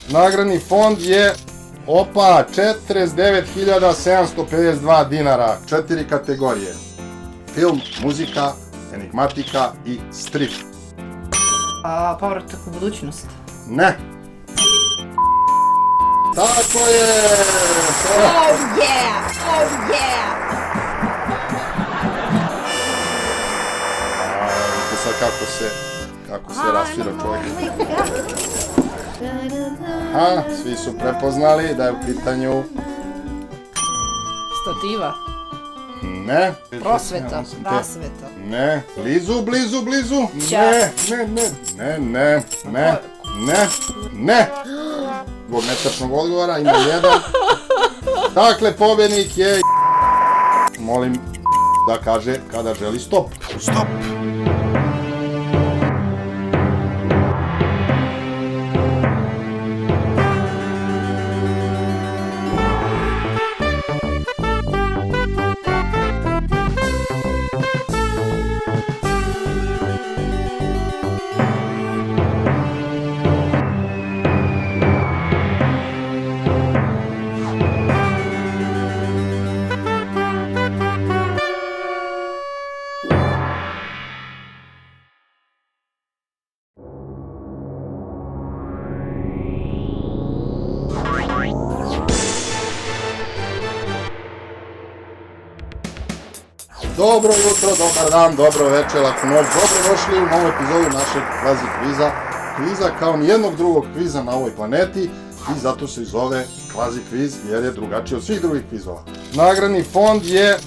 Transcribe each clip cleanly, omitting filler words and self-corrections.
Nagradni fond je, 49.752 dinara, 4 kategorije. Film, muzika, enigmatika i strip. Povratak u budućnost. Ne. Tako je! Oh yeah! Oh yeah! Vidite sad kako se rasvira čovjek. Svi su prepoznali da je u pitanju... Stativa. Ne. Prosveta. Rasveta. Ne. Blizu. Čas. Ne. Zbog netačnog odgovora ima jedan. Dakle, pobjednik je... Molim da kaže kada želi stop. Stop. Dobro jutro, dobar dan, dobro večer, laku noć, dobro došli u novu epizodu našeg kvazi kviza. Kviza kao nijednog drugog kviza na ovoj planeti i zato se i zove kvazi kviz jer je drugačiji od svih drugih kvizova. Nagradni fond je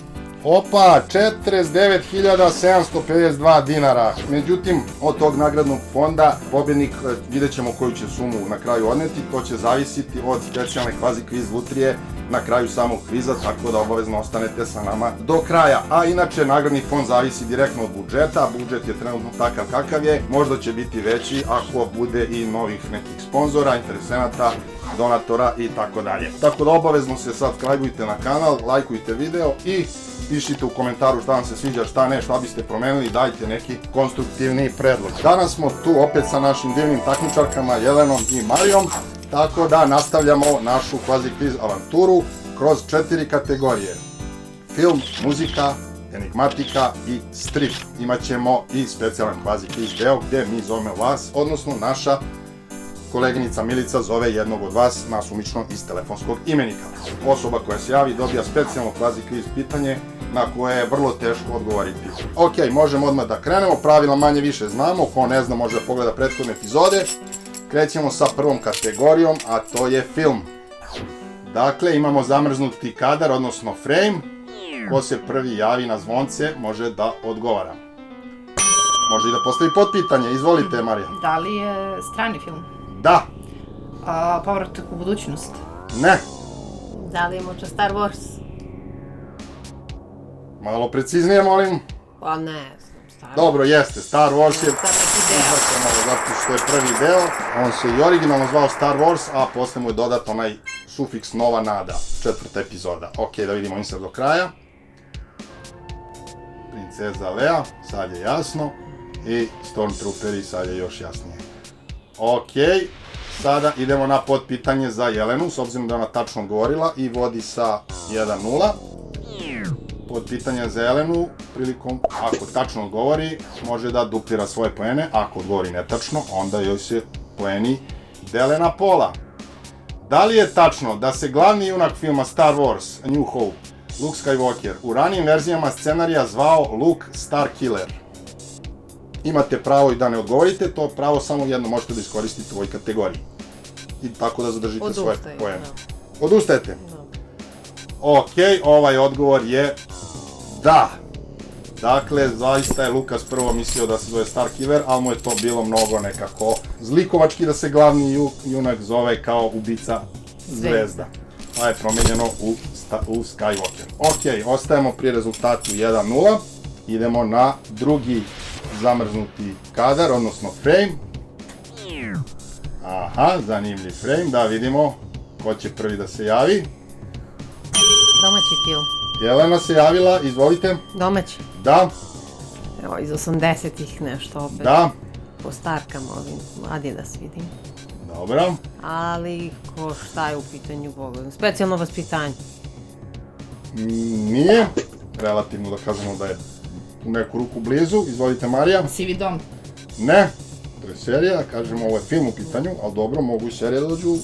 49.752 dinara. Međutim, od tog nagradnog fonda pobjednik, vidjet ćemo koju će sumu na kraju odneti, to će zavisiti od specijalne kvazi kviz lutrije na kraju samog kviza, tako da obavezno ostanete sa nama do kraja. A inače, nagradni fond zavisi direktno od budžeta, budžet je trenutno takav kakav je, možda će biti veći ako bude i novih nekih sponzora, interesenata, donatora i tako dalje. Tako da obavezno se subscribeujte na kanal, lajkujte video i pišite u komentaru šta vam se sviđa, šta ne, šta biste promenili, dajte neki konstruktivni predlog. Danas smo tu opet sa našim divnim takmičarkama Jelenom i Marijom, tako da nastavljamo našu kvazi kviz avanturu kroz 4 kategorije. Film, muzika, enigmatika i strip. Imaćemo i specijalan kvazi kviz deo gdje mi zovemo vas, odnosno naša koleginica Milica zove jednog od vas nasumično iz telefonskog imenika. Osoba koja se javi dobija specijalno kvazi kviz pitanje na koje je vrlo teško odgovoriti. Ok, možemo odmah da krenemo, pravila manje više znamo, ko ne zna može da pogleda prethodne epizode. Krećemo sa prvom kategorijom, a to je film. Dakle, imamo zamrznuti kadar, odnosno frame. Ko se prvi javi na zvonce može da odgovara. Može i da postavi potpitanje, izvolite Marija. Da li je strani film? Da. Povratak u budućnost. Ne. Da li je možda Star Wars? Malo preciznije, molim. Pa ne znam, Star Wars. Dobro, jeste, Star Wars je... Zato što je prvi deo. On se i originalno zvao Star Wars, a posle mu je dodat onaj sufiks Nova Nada, 4. epizoda. Ok, da vidimo insert do kraja. Princeza Lea, sad je jasno. I Stormtrooperi, sad je još jasnije. Ok, sada idemo na potpitanje za Jelenu, s obzirom da je ona tačno odgovorila i vodi sa 1-0. Potpitanje za Jelenu, prilikom, ako tačno odgovori, može da duplira svoje poene, ako odgovori netačno, onda joj se poeni dele na pola. Da li je tačno da se glavni junak filma Star Wars, A New Hope, Luke Skywalker, u ranijim verzijama scenarija zvao Luke Starkiller? Imate pravo i da ne odgovorite, to pravo samo jedno možete da iskoristite u ovoj kategoriji. I tako da zadržite svoje poene. Odustajete? Ok, ovaj odgovor je da. Dakle, zaista je Lukas prvo mislio da se zove Starkiller, ali mu je to bilo mnogo nekako zlikovački da se glavni junak zove kao ubica zvezda. Pa je promenjeno u Skywalker. Ok, ostajemo pri rezultatu 1-0. Idemo na drugi zamrznuti kadar, odnosno frame. Aha, zanimljiv frame, da vidimo ko će prvi da se javi. Domaći film. Jelena se javila, izvolite. Domaći. Da. Evo, iz 80-ih nešto opet. Da. Po starkama ovim, Adidas vidim. Dobro. Ali šta je u pitanju Boga? Specijalno vaspitanje. Nije. Relativno da kažemo da je u neku ruku blizu. Izvolite, Marija. Sivi dom. Ne. To je serija, kažemo ovo je film u pitanju, ali dobro, mogu i serije da dođu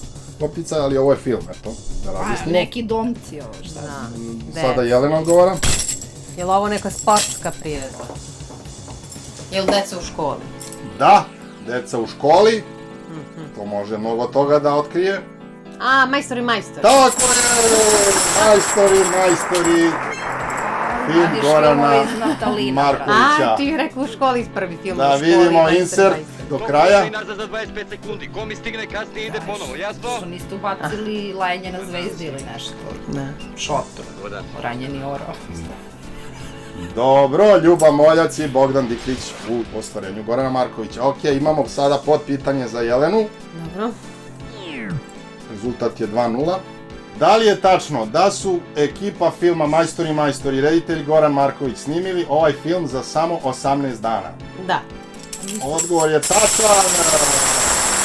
loptica, ali ovo je film, eto, da razjasnimo. Neki domci ovo, šta? Sada Jelena odgovara. Je li ovo neka sportska priredba? Je li deca u školi? Da, deca u školi, to može mnogo toga da otkrije. A, majstori. Tako je, majstori, film Gorana Markovića. A, ti je rekao u školi prvi film. Da vidimo insert do kraja. Nazad za 25 sekundi, ko mi stigne kasnije ide ponovo, jasno? Što niste ubacili lajanje na zvezdi ili nešto? Ne. Šotor, ranjeni oro. Dobro, Ljuba Moljac i Bogdan Diklić u ostvarenju Gorana Markovića. Ok, imamo sada potpitanje za Jelenu. Dobro. Rezultat je 2:0. Da li je tačno da su ekipa filma Majstori, reditelj Goran Marković snimili ovaj film za samo 18 dana? Da. Odgovor je tačan.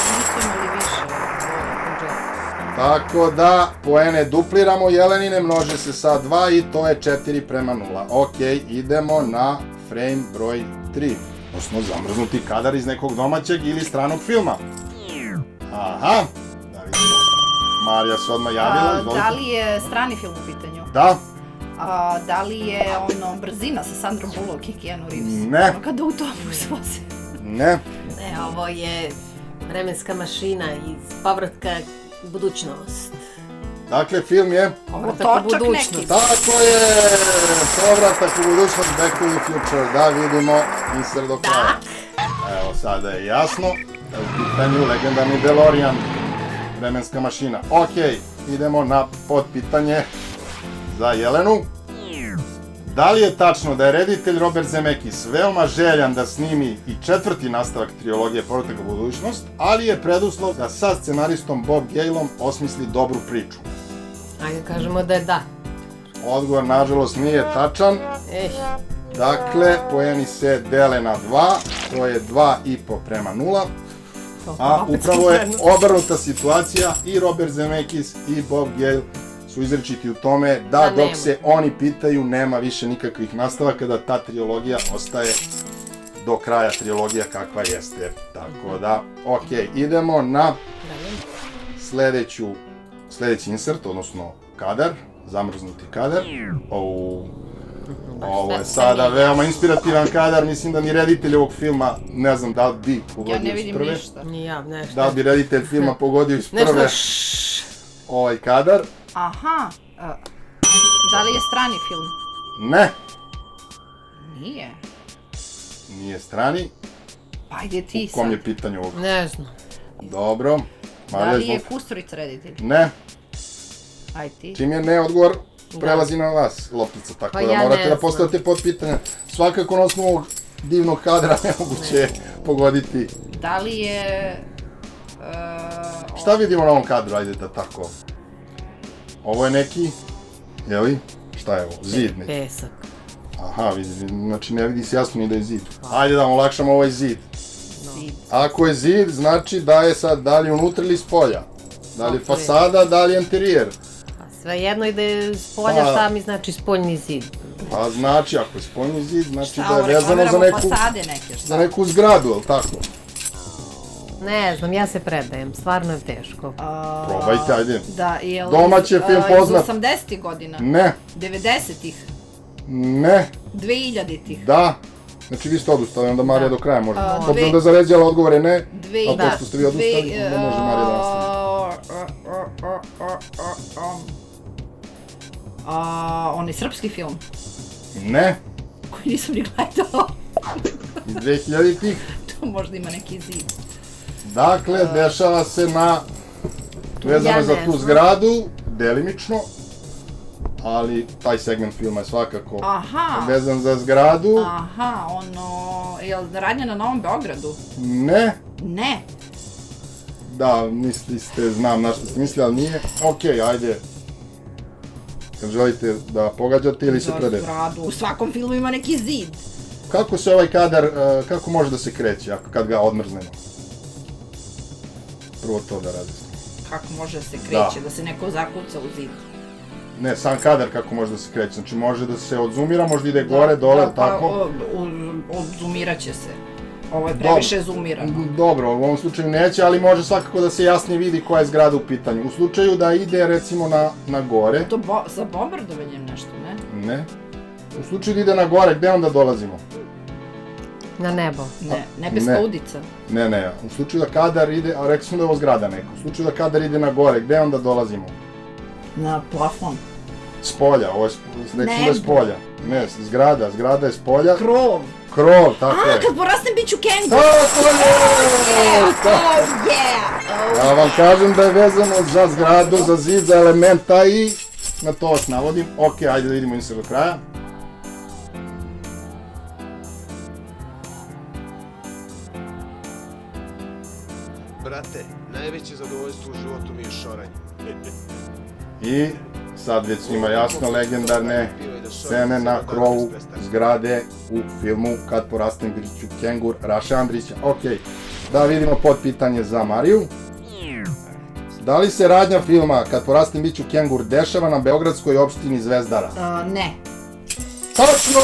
Nisu imali više. Tako da, poene dupliramo Jelenine, množe se sa 2 i to je 4:0. Ok, idemo na frame broj 3. Odnosno zamrznuti kadar iz nekog domaćeg ili stranog filma. Aha, da vidimo. Marija se odmah javila, izvolite. Da li je strani film u pitanju? Da. Da li je Brzina sa Sandrom Bullock i Keanu Reeves? Ne. Kada autobus voze. Ne. Ne, ovo je vremenska mašina iz povratka u budućnost. Dakle, film je... Povratak u budućnost. neki. Tako je! Povratak u budućnost, Back to the Future. Da vidimo insert do kraja. Evo, sada je jasno. U pitanju legendarni DeLorean. Vremenska mašina. Ok, idemo na potpitanje za Jelenu. Da li je tačno da je reditelj Robert Zemeckis veoma željan da snimi i 4. nastavak trilogije Povratak u budućnost, ali je preduslov da sa scenaristom Bob Galeom osmisli dobru priču? Ajde kažemo da je da. Odgovor, nažalost, nije tačan. Dakle, poeni se dele na 2, to je 2,5:0. A upravo je obrnuta situacija i Robert Zemeckis i Bob Gale su izričiti u tome da dok se oni pitaju nema više nikakvih nastavaka, da ta trilogija ostaje do kraja trilogija kakva jeste. Tako da, ok, idemo na sledeći insert, odnosno kadar, zamrznuti kadar. Ovo je sada veoma inspirativan kadar, mislim da ni reditelj ovog filma, ne znam da li bi pogodio iz prve. Ja ne vidim ništa. Ni ja, nešto. Da li bi reditelj filma pogodio iz prve Nešto ovaj kadar? Aha. Da li je strani film? Ne, Nije. nije strani. Pa ajde ti U kom sad. je pitanju ovog? Ne znam. Dobro. Da Marija, li je izvolite. Kusturica reditelj? Ne, Aj ti. čim je ne odgovor, prelazi na vas loptica, tako Pa da ja morate ne da znam. postavite potpitanja. Svakako na osnovu ovog divnog kadra nemoguće je pogoditi. Da li je... Šta vidimo na ovom kadru, ajde da tako. Ovo je neki, jeli, šta je ovo, zid neki. Pesak. Aha, vidi, znači ne vidi se jasno ni da je zid. Ajde da vam olakšamo ovaj zid. Zid. Ako je zid, znači da je sad, da li unutra ili spolja. Da li je Okej. fasada, da li je interijer. Pa sve jedno i da je spolja, Pa- šta mi znači spoljni zid? Pa znači, ako je spoljni zid, znači Šta, da je vezano za reklamiramo neku, fasade neke, šta? za neku zgradu, jel tako? Ne znam, ja se predajem, stvarno je teško. Probajte, ajde. Da, je li... Domaći je film poznat. Iz 80-ih godina? Ne, 90-ih? ne, 2000-ih? da. Znači vi ste odustali, onda Marija do kraja može. A, Obzirom dve- da je zaređala odgovore ne, Dve- a pošto ste vi odustali, onda može Marija da nastavi. Onaj srpski film, Ne, koji nisam ni gledala. iz 2000-ih. Tu možda ima neki zid. Dakle, dešava se vezano Ja za ne tu znam. zgradu, delimično, ali taj segment filma je svakako Aha. vezan za zgradu. Aha, je li radnja na Novom Beogradu? Ne, Ne. da, mislili ste, znam na što ste mislili, ali nije. Okej, ajde. Kad želite da pogađate ili se Za predete. zgradu. U svakom filmu ima neki zid. Kako se ovaj kadar, kako može da se kreće kad ga odmrznemo? prvo to da razjasnimo. Kako može da se kreće, da se neko zakuca u zid? Ne, sam kadar kako može da se kreće, znači može da se odzumira, možda ide gore, dole, tako. Odzumirat će se. Ovo je previše zoomirano. Dobro, u ovom slučaju neće, ali može svakako da se jasnije vidi koja je zgrada u pitanju. U slučaju da ide recimo na gore... To sa bombardovanjem nešto, ne? Ne. U slučaju da ide na gore, gde onda dolazimo? Na nebo. Ne, nebeska udica. Ne. U slučaju da kadar ide, a rekli smo da je ovo zgrada neka. U slučaju da kadar ide na gore, gde onda dolazimo? Na plafon. S polja, ovo je, rekli smo da je s polja. Ne, zgrada je s polja. Krov, tako je. Kad porastem bit ću kengur! Ja vam kažem da je vezano za zgradu, za zid, za elementa i na to vas navodim. Ok, ajde da vidimo insert do kraja. Brate, najveće zadovoljstvo u životu mi je šoranje. I sad već svima jasno, legendarne scene na krovu zgrade u filmu Kad porastem bit ću kengur Raše Andrića. Ok, da vidimo podpitanje za Mariju. Da li se radnja filma Kad porastem bit ću kengur dešava na beogradskoj opštini Zvezdara? Ne. Tačno!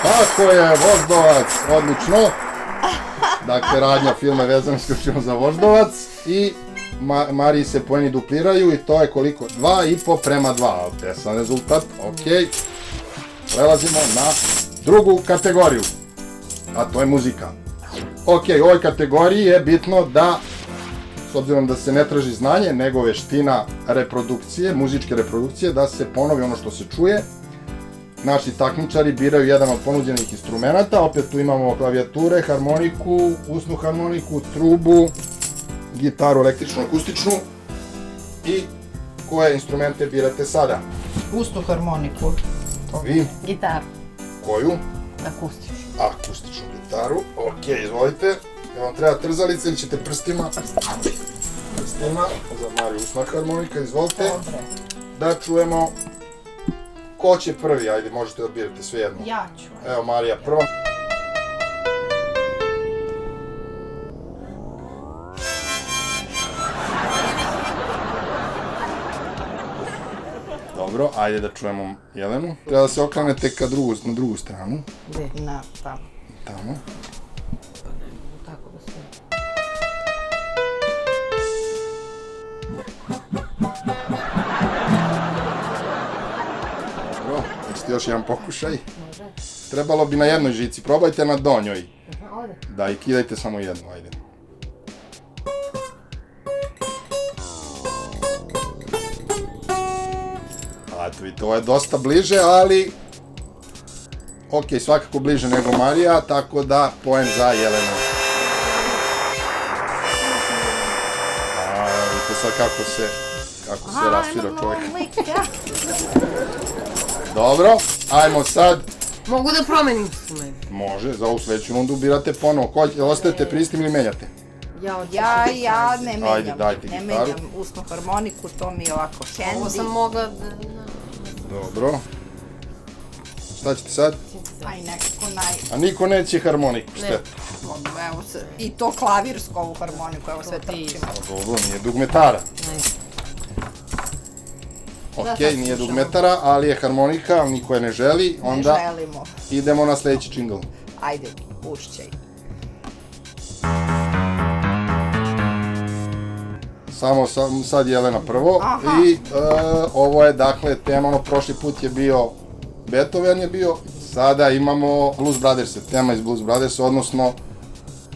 Tako je, Voždovac, odlično. Dakle, radnja filma je vezana isključivo za Voždovac i Mariji se poeni dupliraju i to je koliko? 2,5:2. Tesan rezultat, ok. Prelazimo na drugu kategoriju, a to je muzika. Ok, u ovoj kategoriji je bitno da, s obzirom da se ne traži znanje, nego veština reprodukcije, muzičke reprodukcije, da se ponovi ono što se čuje. Naši takmičari biraju jedan od ponuđenih instrumenta, opet tu imamo klavijature, harmoniku, usnu harmoniku, trubu, gitaru električnu, akustičnu i koje instrumente birate sada? Usnu harmoniku. Vi? Gitaru. Koju? Akustičnu. Akustičnu gitaru, ok, izvolite. Jel vam treba trzalica ili ćete prstima? Prstima, za Mariju usna harmonika, izvolite. Da čujemo ko će prvi, ajde možete da birate sve jedno. Ja ću. Evo Marija prva. Dobro, ajde da čujemo Jelenu. Treba da se okrenete na drugu stranu. Gde? Na, tamo. Tamo. Tako da se... Dobro, hoćete još jedan pokušaj? Može. Trebalo bi na jednoj žici, probajte na donjoj. Ovde? Da, i kidajte samo jednu, ajde. Eto vidite, ovo je dosta bliže, ali... Ok, svakako bliže nego Marija, tako da poen za Jelenu. Vidite sad kako se rasvira čovjek. Dobro, ajmo sad. Mogu da promenim instrument? Može, za ovu sledeću rundu birate ponovo. Ostajete pri istim ili menjate? Ja ne menjam. Ajde, dajte ne gitaru. menjam usnu harmoniku, to mi je ovako handy. Ovo sam mogla da... Dobro. Šta ćete sad? Aj nekako A niko neće harmoniku, šteta. Evo se, i to klavirsku ovu harmoniku, evo sve trčimo. Dobro, nije dugmetara. Ok, nije dugmetara, ali je harmonika, ali niko je ne želi. Onda Ne želimo. idemo na sledeći džingl. Ajde, ušćaj. Samo sad Jelena prvo. Aha. I ovo je dakle tema, ono prošli put je bio Beethoven je bio, sada imamo Blues Brothers, tema iz Blues Brothers, odnosno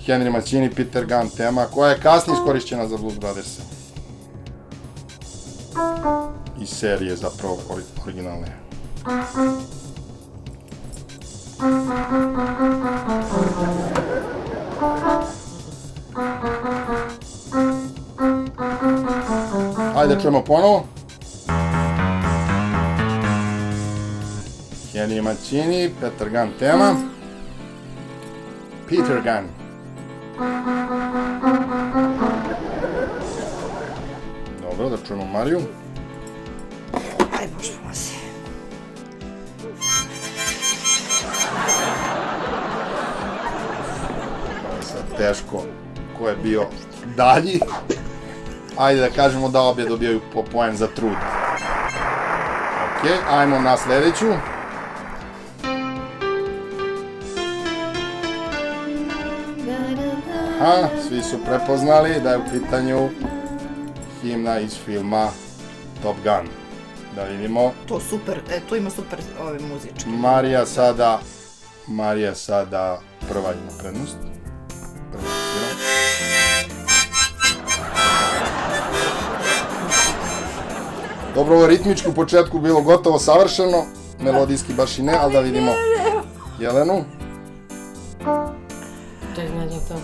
Henry Mancini, Peter Gunn tema, koja je kasnije iskorišćena za Blues Brothers. Iz serije zapravo originalne. Ajde čujemo ponovo. Henry Mancini, Peter Gunn tema. Peter Gunn. Dobro, da čujemo Mariju. Aj, možemo se. Sad teško ko je bio dalji. Ajde da kažemo da obje dobijaju po poen za trud. Ok, ajmo na sljedeću. Aha, svi su prepoznali da je u pitanju himna iz filma Top Gun. Da vidimo. To super, tu ima super ove muzičke. Marija sada prva ima prednost. Prva svira. Dobro, ovo ritmički u početku bilo gotovo savršeno, melodijski baš i ne, ali da vidimo Jelenu. Ček, nađem to.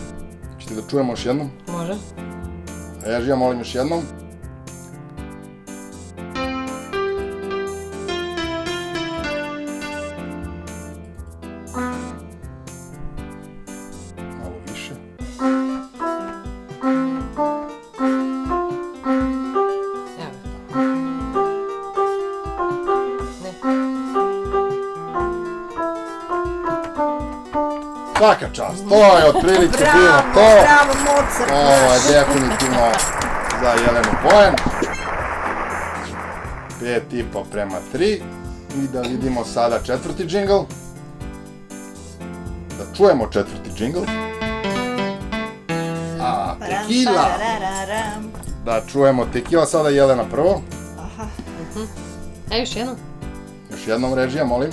Ćete da čujemo još jednom? Može. Režija, molim još jednom. Malo više. Evo. Ne. Svaka čast, to je otprilike bilo to. Bravo, Mozart! Ovo je definitivno za Jelenu poen. 5,5:3. I da vidimo sada četvrti džingl. Da čujemo četvrti džingl. A, Tequila. Da čujemo Tequila, sada Jelena prvo. Još jednom. Još jednom režija, molim.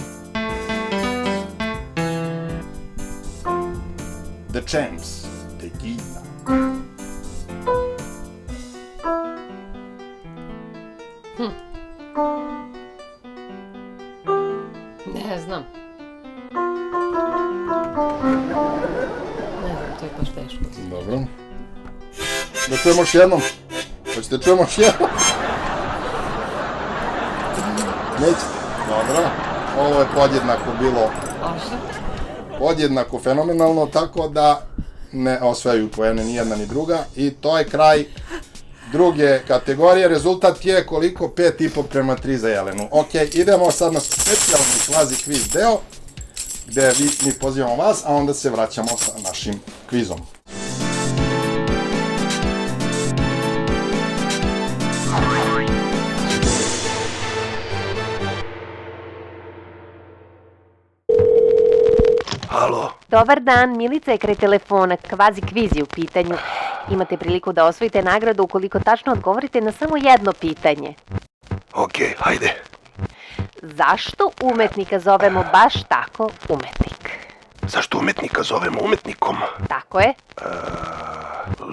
The Champs, Tequila. Ne znam. Ne znam, to je baš teško. Dobro. Da čujemo još jednom. Hoćete čujemo još jednom? Nećete? Dobro. Ovo je podjednako bilo podjednako fenomenalno, tako da ne osvajaju poene ni jedna ni druga. I to je kraj druge kategorije. Rezultat je koliko? 5,5:3 za Jelenu. Ok, idemo sad na specijalni kvazi kviz deo, gde mi pozivamo vas, a onda se vraćamo sa našim kvizom. Halo? Dobar dan, Milica je kraj telefona, kvazi kviz je u pitanju. Imate priliku da osvojite nagradu ukoliko tačno odgovorite na samo jedno pitanje. Okej, hajde. Zašto umetnika zovemo baš tako umetnik? Zašto umetnika zovemo umetnikom? Tako je?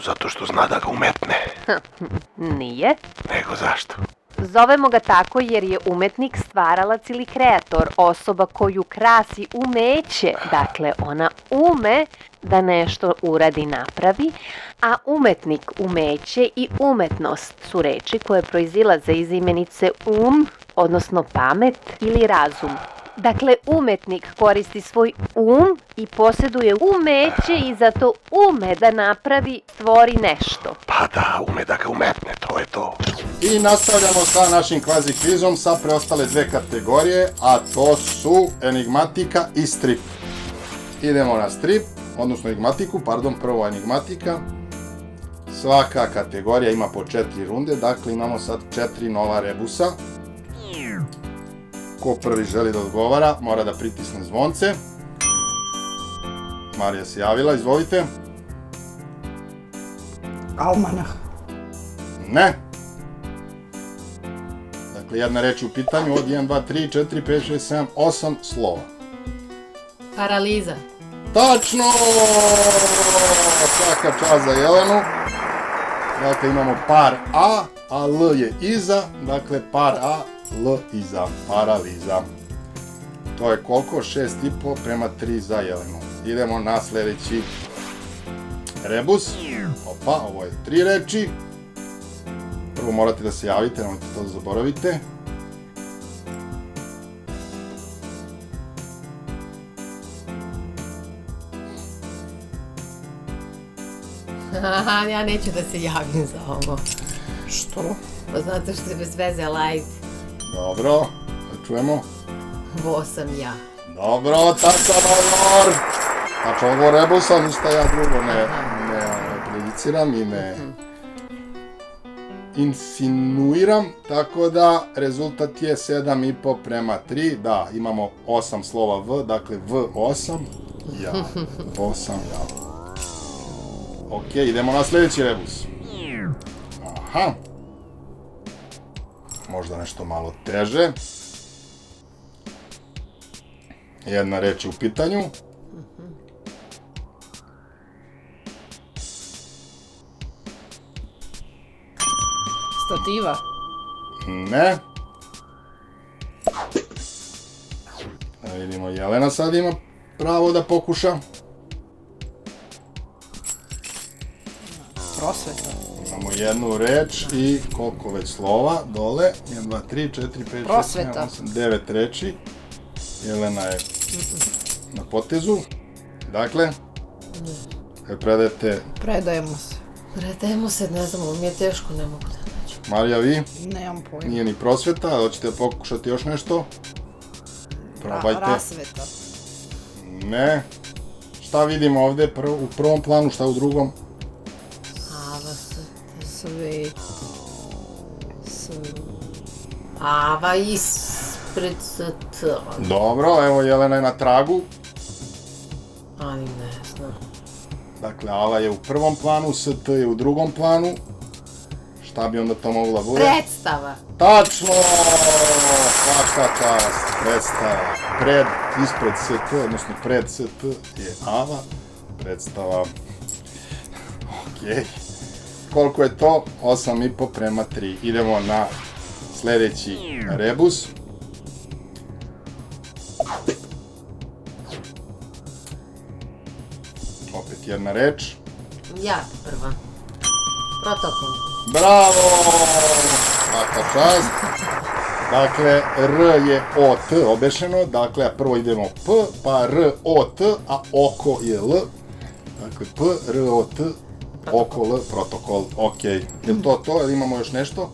Zato što zna da ga umetne. Nije. Nego zašto? Zovemo ga tako jer je umetnik stvaralac ili kreator, osoba koju krasi umeće. Dakle, ona ume da nešto uradi, napravi, a umetnik, umeće i umetnost su reči koje proizilaze iz imenice odnosno pamet ili razum. Dakle, umetnik koristi svoj i posjeduje umeće i zato ume da napravi, stvori nešto. Pa da, ume da ga umetne, to je to. I nastavljamo sa našim kvazi kvizom sa preostale dve kategorije, a to su enigmatika i strip. Idemo na strip, odnosno enigmatiku, prvo enigmatika. Svaka kategorija ima po 4 runde, dakle imamo sad 4 nova rebusa. Ko prvi želi da odgovara, mora da pritisne zvonce. Marija se javila, izvolite. Almanah. Ne. Dakle, jedna reč u pitanju od 1, 2, 3, 4, 5, 6, 7, 8 slova. Paraliza. Tačno! Svaka čast za Jelenu. Dakle, imamo par A, a L je iza. Dakle, par A, L iza. Paraliza. To je koliko? 6,5:3 za Jelenu. Idemo na sljedeći rebus. Opa, ovo je 3 reči. Prvo morate da se javite, nemojte to da zaboravite. Haha, ja neću da se javim za ovo. Što? Pa zato što je bez veze light. Dobro, da čujemo. Ovo sam ja. Dobro, tačan odgovor. Tačan odgovor rebusa, ništa ja drugo ne impliciram i ne insinuiram, tako da rezultat je 7,5 prema 3, da, imamo 8 slova V, dakle V8, ja, 8, ja. Ok, idemo na sljedeći rebus. Aha. Možda nešto malo teže. Jedna reč je u pitanju. Stativa. Ne. Da vidimo, Jelena sad ima pravo da pokuša. Prosveta. Imamo jednu reč i koliko već slova dole. 1, 2, 3, 4, 5, 6, Prosveta. 7, 8, 9 reči. Jelena je na potezu. Dakle, kad predajete Predajemo se. Predajemo se, ne znam, mi je teško, ne mogu da nađem. Marija, vi, Nemam pojma. nije ni prosveta, hoćete pokušati još nešto? Probajte. Rasveta. Ne. Šta vidimo ovde u prvom planu, šta u drugom? Ava se... Svet. Ava ispred T. Dobro, evo Jelena je na tragu. Ali ne znam. Dakle, Ava je u prvom planu, ST je u drugom planu. Šta bi onda to mogla bude? Predstava. Tačno! Svaka čast, predstava. Pred, ispred ST, odnosno pred ST je Ava. Predstava. Okej. Koliko je to? 8,5 prema 3. Idemo na sljedeći rebus. Opet jedna reč. Ja prva. Protokol. Bravo! Svaka čast. Dakle, R je O, T obešeno. Dakle, prvo idemo P, pa R, O, T, a oko je L. Dakle, P, R, O, T, oko, L, protokol. Ok. Je to to? Ili imamo još nešto?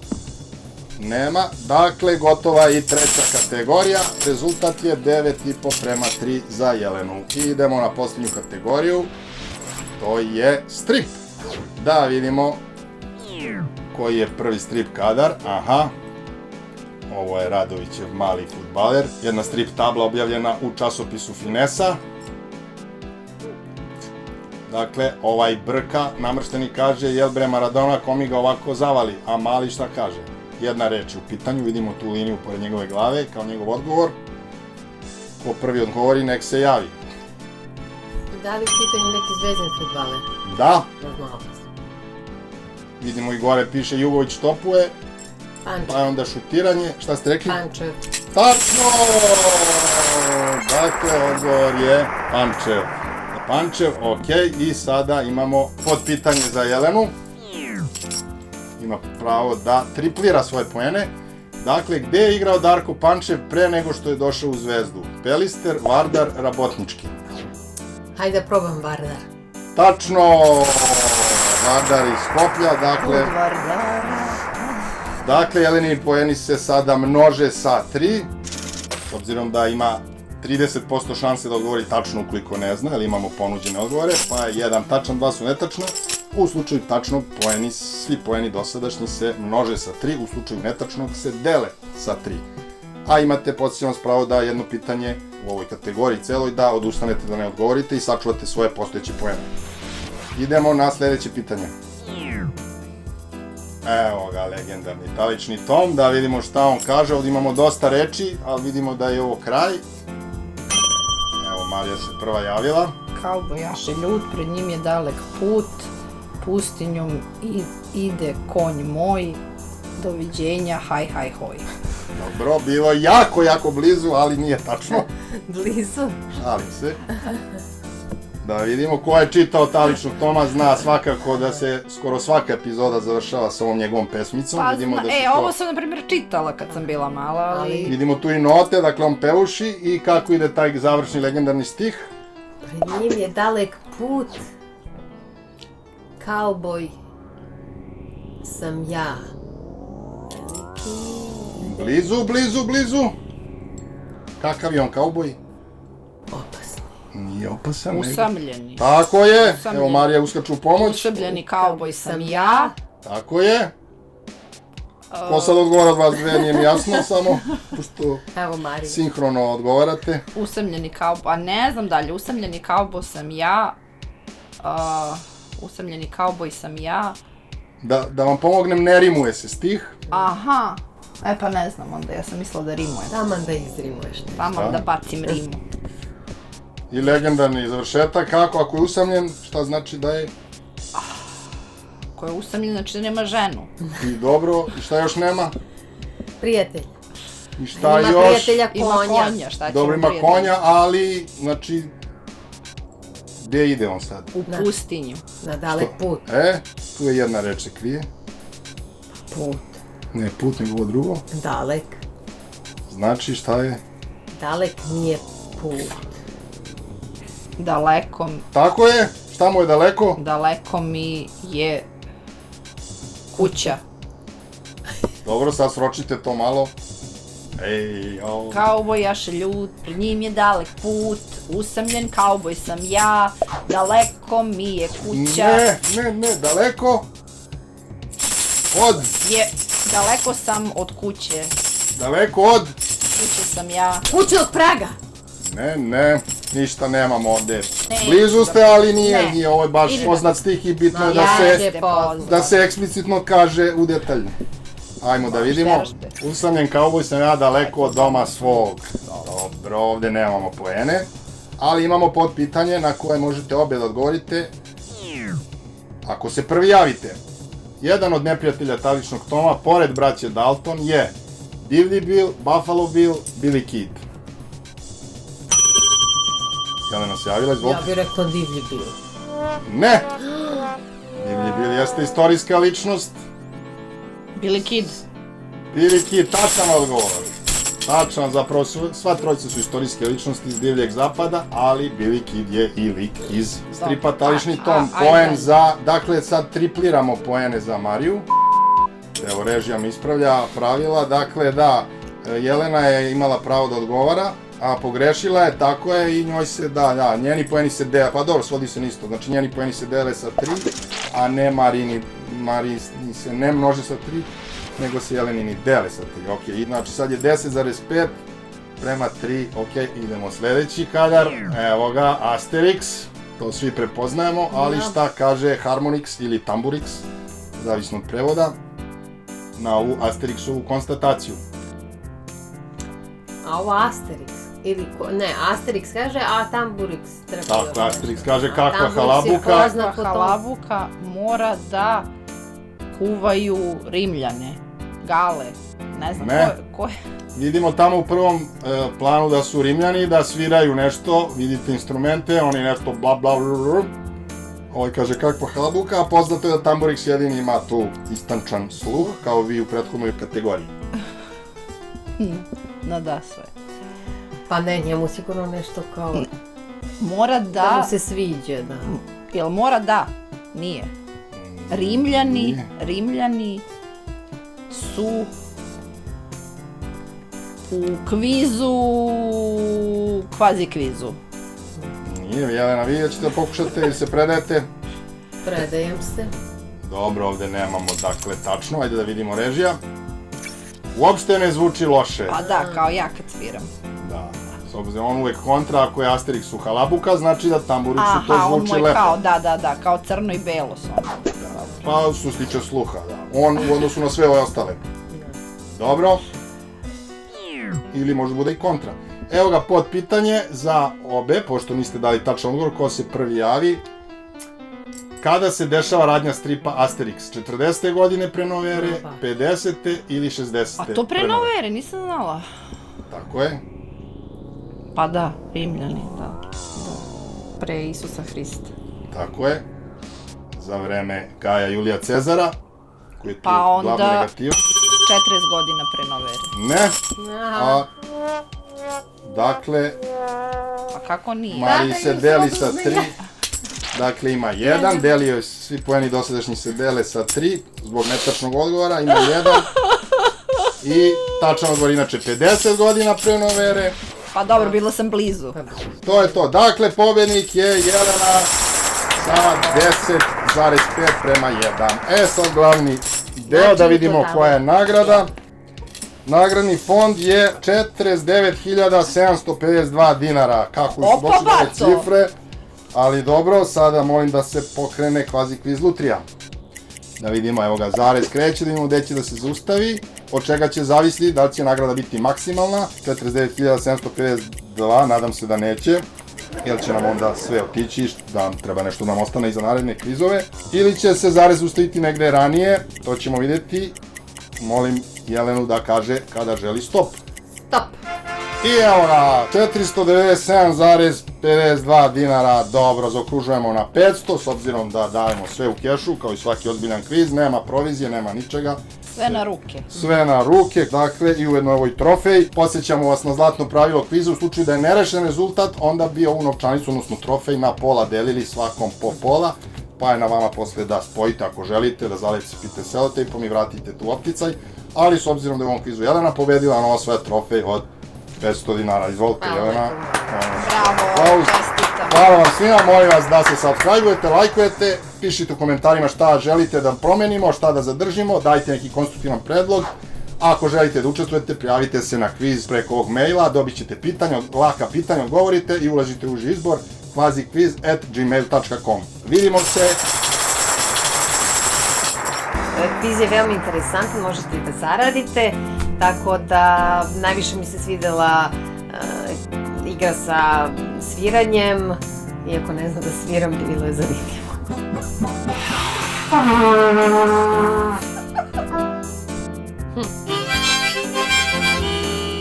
Nema. Dakle, gotova i treća kategorija. Rezultat je 9,5 prema 3 za Jelenu. I idemo na posljednju kategoriju. To je strip. Da vidimo koji je prvi strip kadar. Aha. Ovo je Radovićev mali fudbaler. Jedna strip tabla objavljena u časopisu Finesa. Dakle, ovaj Brka namršteni kaže, jel bre Maradona, ko mi ga ovako zavali? A mali šta kaže? Jedna reč je u pitanju, vidimo tu liniju pored njegove glave kao njegov odgovor. Ko prvi odgovori, nek se javi. Da li u pitanju neki zvezdni fudbaler? Da, Ne znam. vidimo i gore piše Jugović topuje, pa je Pančev. onda šutiranje. Šta ste rekli? Pančev. Tačno! Dakle, odgovor je Pančev. Pančev, ok. I sada imamo podpitanje za Jelenu. Ima pravo da triplira svoje poene. Dakle, gde je igrao Darko Pančev pre nego što je došao u Zvezdu? Pelister, Vardar, Rabotnički. Hajde da probam Vardar. Tačno! Vardar iz Skoplja, dakle, Jeleni poeni se sada množe sa 3, s obzirom da ima 30% šanse da odgovori tačno ukoliko ne zna, jer imamo ponuđene odgovore, pa je 1 tačan, 2 su netačna. U slučaju tačnog, svi poeni dosadašnji se množe sa 3, u slučaju netačnog se dele sa 3. A imate, podsjećam vas, pravo da jedno pitanje u ovoj kategoriji celoj da odustanete da ne odgovorite i sačuvate svoje postojeće poene. Idemo na sljedeće pitanje. Evo ga, legendarni talični Tom, da vidimo šta on kaže. Ovdje imamo dosta reči, ali vidimo da je ovo kraj. Evo, Marija se prva javila. Kaubojaš je ljud, pred njim je dalek put, pustinjom ide konj moj, doviđenja, haj, haj, hoj. Dobro, bilo jako, jako blizu, ali nije tačno. Blizu. Šalim se. Da vidimo ko je čitao taličnog Toma, zna svakako da se skoro svaka epizoda završava sa ovom njegovom pesmicom. Pa, Vidimo da su to... ovo sam, na primjer, čitala kad sam bila mala, ali... Vidimo tu i note, dakle on pevuši i kako ide taj završni legendarni stih. Pred njim je dalek put. Kauboj sam ja. Blizu, blizu, blizu. Kakav je on kauboj? Opasni. Nije opasan. nego- Usamljeni. Tako je. Usamljeni. Evo Marija uskaču u pomoć. Usamljeni kauboj sam ja. Tako je. Ko sad odgovara od vas dve, nije mi jasno, samo pošto Evo Marija. sinhrono odgovarate. Usamljeni kauboj, a ne znam dalje, usamljeni kauboj sam ja. Usamljeni kauboj sam ja. Da vam pomognem, ne rimuje se stih. Aha. E pa ne znam onda, ja sam mislila da rimuje. Taman da izrimuješ. Taman da bacim rimu. I legendarni završetak, kako ako je usamljen, šta znači da je? Ko je usamljen, znači da nema ženu. I dobro, i šta još nema? Prijatelj. I šta Ima još? prijatelja Ima konja. konja, šta će Dobro, mu ima prijatelj? konja, ali, znači, gdje ide on sad? U pustinju. Na dalek put. Tu je jedna reč se krije. Put. Ne put, nego ovo drugo. Dalek. Znači, šta je? Dalek nije put. Daleko, Tako je, šta mu je daleko? daleko mi je kuća. Dobro, sad sročite to malo. Ej, ovo. Kaubojaš ljud, pred njim je dalek put, usamljen kauboj sam ja, daleko mi je kuća. Ne, daleko. Od, Daleko sam od kuće, daleko od. kuće sam ja. Kuće od Praga. Ne, ništa nemamo ovdje. Ne. Blizu ste, ali Ne. nije ovo je baš Idemo. poznat stih i bitno je da se eksplicitno kaže u detalj. Ajmo da vidimo. vežbe. Usamljen kauboj sam ja daleko od doma svog. Dobro, ovdje nemamo poene, ali imamo potpitanje na koje možete obje da odgovorite. Ako se prvi javite, jedan od neprijatelja tabličnog toma, pored braće Dalton, je Divlji Bill, Buffalo Bill, Billy Kid. Jelena se javila, Ja izvolite. bih rekao divlji bil. Ne! Divlji Bill jeste istorijska ličnost. Billy Kid. Billy Kid, tačan odgovor. Tačan, zapravo sva trojica su istorijske ličnosti iz Divljeg zapada, ali Billy Kid je i lik iz stripa Tablični tom. Poen za, dakle sad tripliramo poene za Mariju. Evo, režija mi ispravlja pravila, dakle da, Jelena je imala pravo da odgovara, a pogrešila je, tako je, i njoj se, da, njeni poeni se dele, pa dobro, svodi se nisto, znači njeni poeni se dele sa 3, a ne Marini se ne množe sa 3, nego se Jelenini dele sa 3, ok, znači sad je 10,5 prema 3, ok, idemo sljedeći kadar, evo ga, Asterix, to svi prepoznajemo, ali šta kaže Harmonix ili Tamburix, zavisno od prevoda, na ovu Asterixovu konstataciju. A ovo Asterix. Ili, ne, Asterix kaže, a Tamburix treba da Tako, kaže. Asterix kaže kakva Tamburix je halabuka. poznat po tom. Halabuka mora da kuvaju Rimljane, Gale, ne znam Ne. ko je. Vidimo tamo u prvom planu da su Rimljani, da sviraju nešto, vidite instrumente, oni nešto bla bla bla bla. Ovaj kaže kakva halabuka, a poznato je da Tamburix jedini ima tu istančan sluh, kao vi u prethodnoj kategoriji. Nadasve. Pa ne, njemu sigurno nešto kao Mora da da, mu se sviđa, da. jel mora da? Nije. Rimljani su u kvizu, kvazi kvizu. Nije, Jelena, vidjet ćete da pokušate ili se predajete. Predajem se. Dobro, ovdje nemamo, dakle, tačno, ajde da vidimo režija. Uopšte ne zvuči loše. Pa da, kao ja kad sviram. Da, s obzirom on uvek kontra, ako je Asterix u halabuka, znači da Tamburixu to Aha, on zvuči mu je lepo. kao, da, kao crno i belo su ono. Pa su stiče sluha, da. On u odnosu na sve ove ostale. Dobro. Ili može bude i kontra. Evo ga potpitanje za obe, pošto niste dali tačan odgovor, ko se prvi javi. Kada se dešava radnja stripa Asterix? 40. godine pre nove ere, 50. ili 60. A to pre nove ere, nisam znala. Tako je. Pa da, Rimljani, da. Pre Isusa Hrista. Tako je. Za vreme Gaja Julija Cezara, koji je tu Pa onda- glavni negativ. 40 godina pre nove ere. Ne. A, dakle, A kako nije? Mariji se deli sa 3. Dakle, ima 1, delio je, svi poeni dosadašnji se dele sa 3, zbog netačnog odgovora, ima 1. I tačan odgovor inače 50 godina pre nove ere, Pa dobro, bila sam blizu. To je to. Dakle, pobjednik je Jelena sa 10,5 prema 1. Sad glavni deo, da vidimo koja je nagrada. Nagradni fond je 49.752 dinara. Kako su došli do ove cifre? Ali dobro, sada molim da se pokrene kvazi kviz lutrija. Da vidimo, evo ga, zarez kreće, da vidimo gde će da se zaustavi. Od čega će zavisiti, da li će nagrada biti maksimalna, 49.752, nadam se da neće, jer će nam onda sve otići, da nam treba nešto da nam ostane i za naredne kvizove. Ili će se zarez zaustaviti negde ranije, to ćemo vidjeti. Molim Jelenu da kaže kada želi stop. Stop. I evo ga, 497,52 dinara, dobro, zaokružujemo na 500, s obzirom da dajemo sve u kešu, kao i svaki ozbiljan kviz, nema provizije, nema ničega. Sve na ruke. Sve na ruke, dakle, i ujedno ovoj trofej. Podsjećamo vas na zlatno pravilo kviza, u slučaju da je nerešen rezultat, onda bi ovu novčanicu, odnosno trofej, na pola delili svakom po pola, pa je na vama posle da spojite ako želite, da zalepite selotejpom i vratite tu opticaj, ali s obzirom da je u ovom kvizu Jelena pobedila, ona osvaja trofej od 500 dinara. Izvolite, Jelena. Bravo, čestitam. Hvala vam svima, molim vas da se subscribe-ujete, lajkujete, pišite u komentarima šta želite da promenimo, šta da zadržimo, dajte neki konstruktivan predlog. Ako želite da učestvujete, prijavite se na kviz preko ovog maila, dobit ćete pitanja, laka pitanja, odgovorite i ulažite u uži izbor kvazikviz@gmail.com. Vidimo se! Kviz je veoma interesantan, možete i da zaradite, tako da najviše mi se svidela igra sa sviranjem, iako ne znam da sviram, bilo je zanimljivo.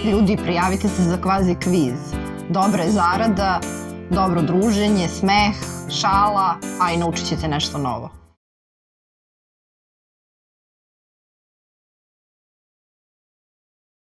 Ljudi, prijavite se za kvazi kviz. Dobra je zarada, dobro druženje, smeh, šala, a i naučit ćete nešto novo.